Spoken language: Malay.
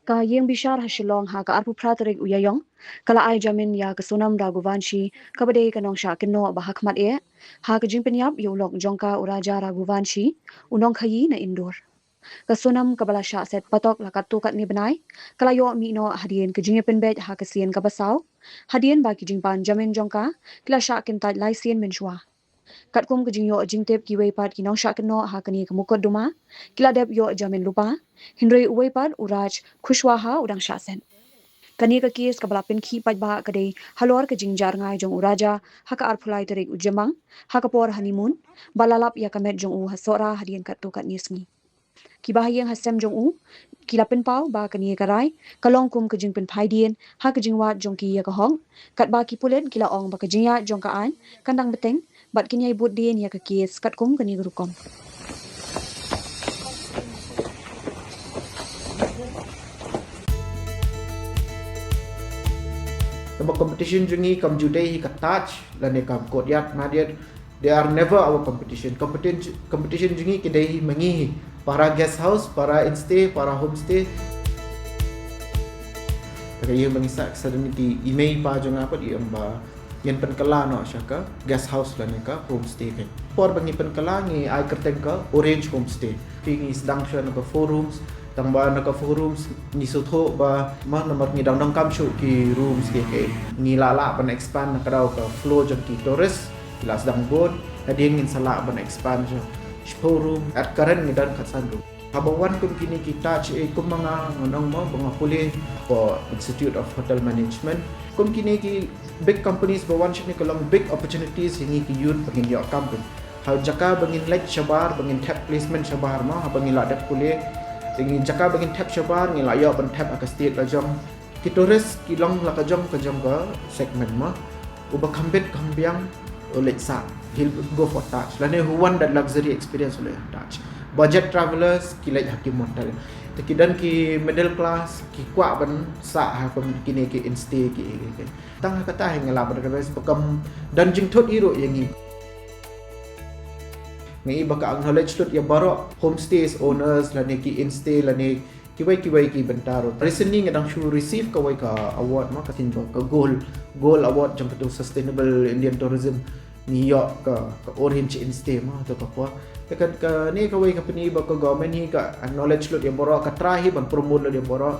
Ka Iingbishar Shillong ha ka arpu pratarik uyayong kala ai Jamin ya ka Sonam Raguvanshi ka bade ka nong sha kino ba hakmat e ha ka jingpenyap yolok jongka uraja Raguvanshi unong khayi na indoor ka Sonam ka bala sha set patok la katu kat ni benai kala yo mi no hadien ka jingpen bet ha ka sien ka basaw hadien ba ki jingpan Jamin jongka kila sha Kyntait lai sien menshwa kat kum kejing yo jingtep ki wei pat ki nong sha keno ha kani ka mukot duma kila dep yo Jamin lupa hindrei wei pat uraj khushwa ha udang sha sen kani ka kis ka balapin khi paidbah ka dei halor ka jingjar ngai jong uraja ha ka arphulai terik ujemang ha ka por honeymoon balalap ya ka met jong u hasora hadien kat tu kat nismi ki bahayeng hasem jong u kilapin pau ba kani ka rai kalong kum ka jingpin phaidien ha ka jingwat jong ki ya ka hong kat ba ki pulen kila ong ba ka jingya jong ka an kandang beteng bat kinyai bud din ya ka kis kat kum kani gurukom The competition jungi kam jude hi kataj lane kam kodyat nadir they are never our competition jungi kidai mangi para guest house para instay para homestay kaya mangisa aksadani ki email pa jong apa di amba yen penkala no syaka guest house lane ka homestay kan por bangi penkala ngi ai kerteng ka orange homestay pingi sedang syana ka 4 rooms tambah nak forums ni sotho ba mah nomor ni dang kam show ki rooms ke ni lala ban expand nak daw ka floor jam ki tourist kila sedang board hadi ngin sala ban expand jo showroom at current ni dan katsandu habawan kum kini kita kum mga ngonong mo banga puli for Institute of Hotel Management kum kini ki big companies bawan shini kalong big opportunities hingi ki yun bangin yo company how jaka bangin like shabar bangin tap placement shabar ma bangin la dak puli ingin jaka bangin tap shabar ngi layo ban tap aka state la jong ki tourist ki long la ka jong ka segment ma uba kambet kambiang oleh sa he'll go for touch lane who want that luxury experience oleh touch budget travelers ki like hakim hotel tekidan ki middle class ki kwa ban sa ha pam kini ki instay ki tang kata hang la ban ka bekam dan jing thot iro yangi ngai baka acknowledge tot ya baro homestays owners lane ki instay lane ki ki bentaro recently ngadang should receive ka award ma katin ba ka gold award jang to sustainable Indian tourism New York ka orange instay ma to ka kwa tekan ka ni ka company ba ka government hi ka acknowledge lot ya baro ka trahi ban promote lot ya baro